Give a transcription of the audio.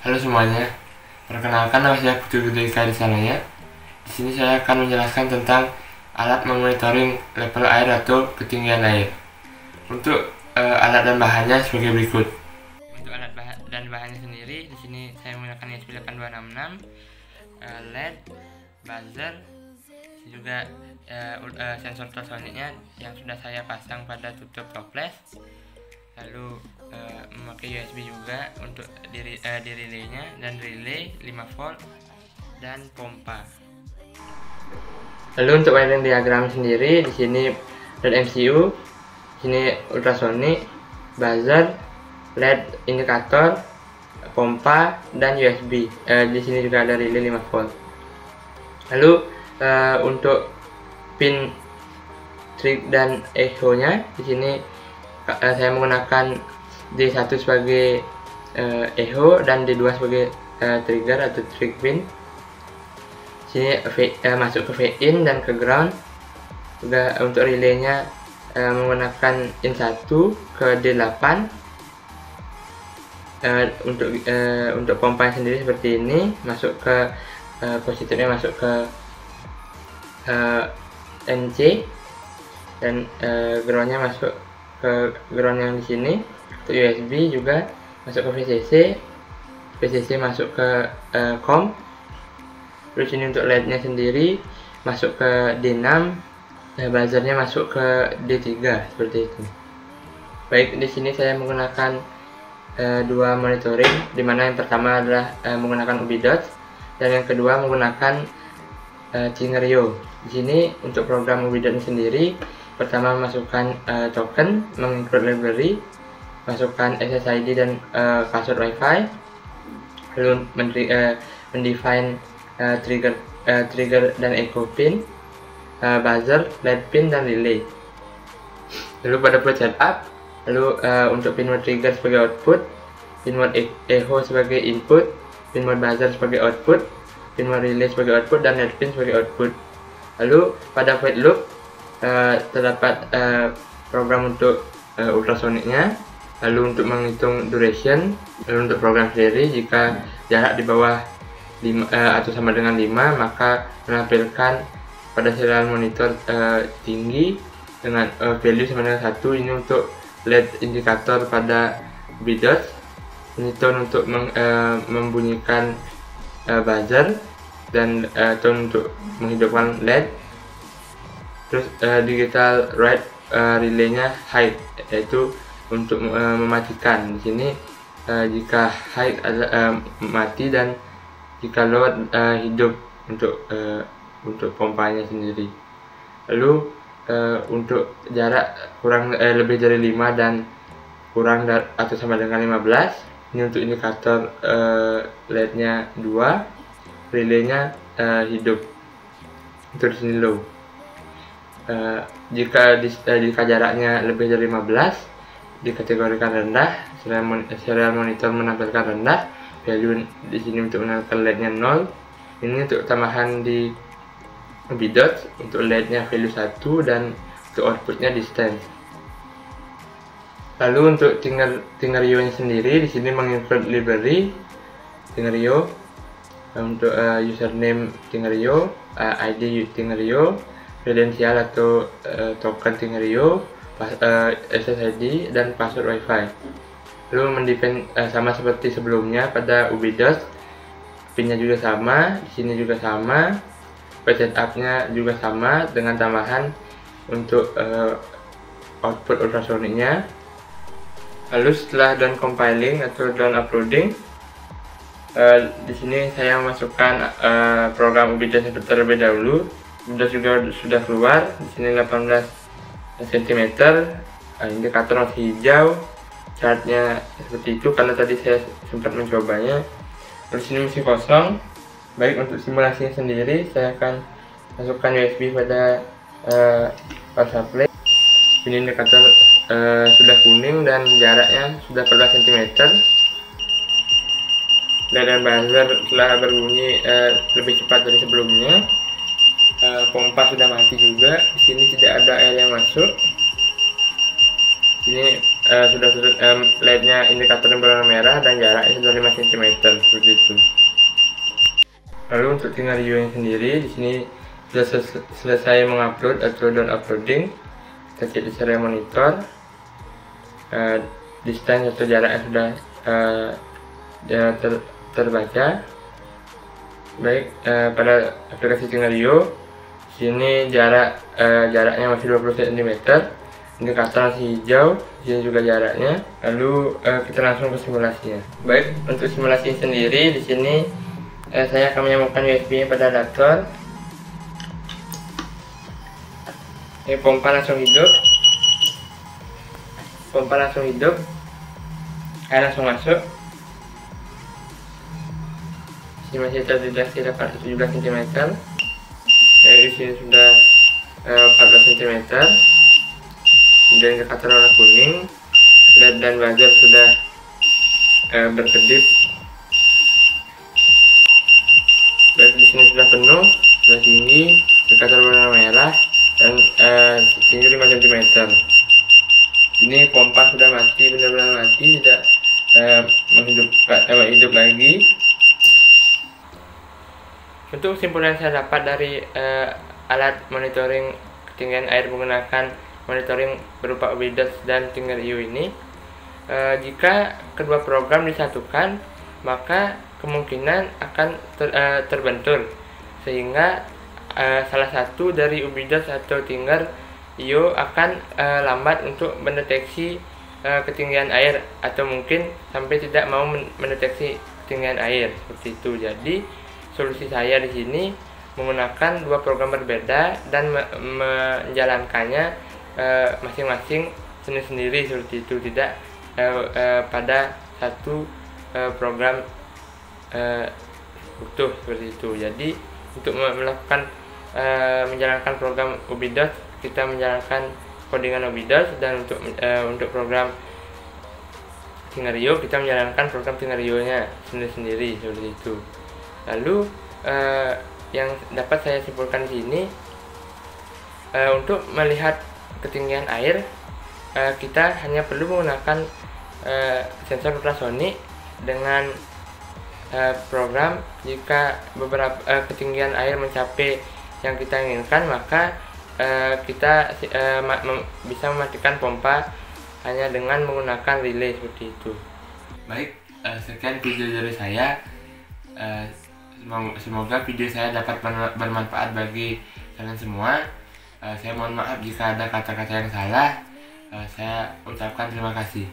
Halo semuanya, perkenalkan nama saya Putu Gudeka Disanaya. Di sini saya akan menjelaskan tentang alat memonitoring level air atau ketinggian air. Untuk alat dan bahannya sebagai berikut. Untuk alat dan bahannya sendiri, di sini saya menggunakan ESP 8266, LED, buzzer, juga sensor ultrasoniknya yang sudah saya pasang pada tutup toples. Lalu memakai USB juga untuk di relaynya, dan relay 5 volt dan pompa. Lalu untuk wiring diagram sendiri, di sini LED MCU, di sini ultrasonik, buzzer, LED indikator, pompa, dan USB. Di sini juga ada relay 5 volt. Lalu untuk pin trig dan echo-nya, di sini saya menggunakan D1 sebagai echo dan D2 sebagai trigger atau trig pin. Sini masuk ke V-in dan ke ground. Juga untuk relaynya menggunakan in1 ke D8. Untuk pompa sendiri seperti ini, masuk ke positifnya masuk ke NC, dan groundnya masuk ke ground yang di sini. Untuk USB juga masuk ke VCC masuk ke COM. Terus ini untuk LED-nya sendiri masuk ke D6, buzzernya masuk ke D3 seperti itu. Baik, di sini saya menggunakan dua monitoring, dimana yang pertama adalah menggunakan UbiDot dan yang kedua menggunakan Cingerio. Di sini untuk program UbiDot sendiri, pertama masukkan token, menginclude library, masukkan SSID dan password WiFi, lalu mendefine trigger dan echo pin, buzzer, LED pin, dan relay. Lalu pada port setup, lalu untuk pin mode trigger sebagai output, pin mode echo sebagai input, pin mode buzzer sebagai output, pin mode relay sebagai output, dan LED pin sebagai output. Lalu pada void loop terdapat program untuk ultrasoniknya, lalu untuk menghitung duration, lalu untuk program sendiri jika jarak di bawah 5 atau sama dengan 5, maka menampilkan pada serial monitor tinggi dengan value sama dengan 1. Ini untuk LED indikator pada UbiDot, ini tone untuk membunyikan buzzer, dan tone untuk menghidupkan LED. Terus digital write relaynya high, yaitu untuk mematikan. Di sini jika high mati, dan jika low hidup untuk pompanya sendiri. Lalu untuk jarak kurang lebih dari 5 dan kurang atau sama dengan 15, ini untuk indikator LED-nya 2, relaynya hidup. Untuk di sini low. Jika jaraknya lebih dari 15, dikategorikan rendah, serial monitor menampilkan rendah, value di sini untuk menampilkan LED-nya 0. Ini untuk tambahan di UbiDot, untuk LED-nya value 1 dan untuk outputnya distance. Lalu untuk Cingerio-nya sendiri, di sini menginclude library Cingerio, untuk username Cingerio, ID Cingerio, kredensial atau token Cingerio, SSID, dan password WiFi. Lalu mendepend sama seperti sebelumnya pada UbiDot, pinnya juga sama, di sini juga sama, setupnya juga sama dengan tambahan untuk output ultrasoniknya. Lalu setelah done compiling atau done uploading, di sini saya masukkan program UbiDot terlebih dahulu. Sudah keluar. Di sini 18 cm, indikator masih hijau, chartnya seperti itu karena tadi saya sempat mencobanya. Di sini masih kosong. Baik, untuk simulasinya sendiri saya akan masukkan USB pada power supply. Ini indikator sudah kuning dan jaraknya sudah 14 cm. LED dan buzzer telah berbunyi lebih cepat dari sebelumnya. Pompa sudah mati juga. Di sini tidak ada air yang masuk. Di sini sudah LED-nya indikator berwarna merah dan jaraknya sudah 5 cm seperti itu. Lalu untuk Tingariyo sendiri di sini sudah selesai mengupload atau downloading. Kita cek di serial monitor, distance atau jaraknya sudah terbaca. Baik, pada aplikasi Tingariyo sini jaraknya masih 20 cm, indikator masih hijau, sini juga jaraknya. Lalu kita langsung ke simulasinya. Baik, untuk simulasi sendiri di sini saya akan menyambungkan USB pada adaptor. Ini pompa langsung hidup, air langsung masuk. Ini masih terdeteksi dapat 17 cm. Di sini sudah 14 cm. Dan indikator warna kuning, LED dan buzzer sudah berkedip. Baik, di sini sudah penuh, sudah tinggi, indikator warna merah dan tinggi 5 cm. Ini pompa sudah mati, benar-benar mati, tidak hidup lagi. Untuk kesimpulan saya dapat dari alat monitoring ketinggian air menggunakan monitoring berupa OBIDOS dan Tingariyo ini, jika kedua program disatukan, maka kemungkinan akan terbentur, sehingga salah satu dari OBIDOS atau Tingariyo akan lambat untuk mendeteksi ketinggian air, atau mungkin sampai tidak mau mendeteksi ketinggian air seperti itu. Jadi solusi saya di sini menggunakan dua program berbeda dan menjalankannya masing-masing sendiri seperti itu, tidak pada satu program utuh seperti itu. Jadi untuk melakukan menjalankan program OBIDOS, kita menjalankan codingan OBIDOS, dan untuk program Tingariyo kita menjalankan program Tingariyo-nya sendiri seperti itu. Lalu yang dapat saya simpulkan di sini, untuk melihat ketinggian air kita hanya perlu menggunakan sensor ultrasonik dengan program. Jika beberapa ketinggian air mencapai yang kita inginkan, maka kita bisa mematikan pompa hanya dengan menggunakan relay seperti itu. Baik, sekian video dari saya. Semoga video saya dapat bermanfaat bagi kalian semua. Saya mohon maaf jika ada kata-kata yang salah. Saya ucapkan terima kasih.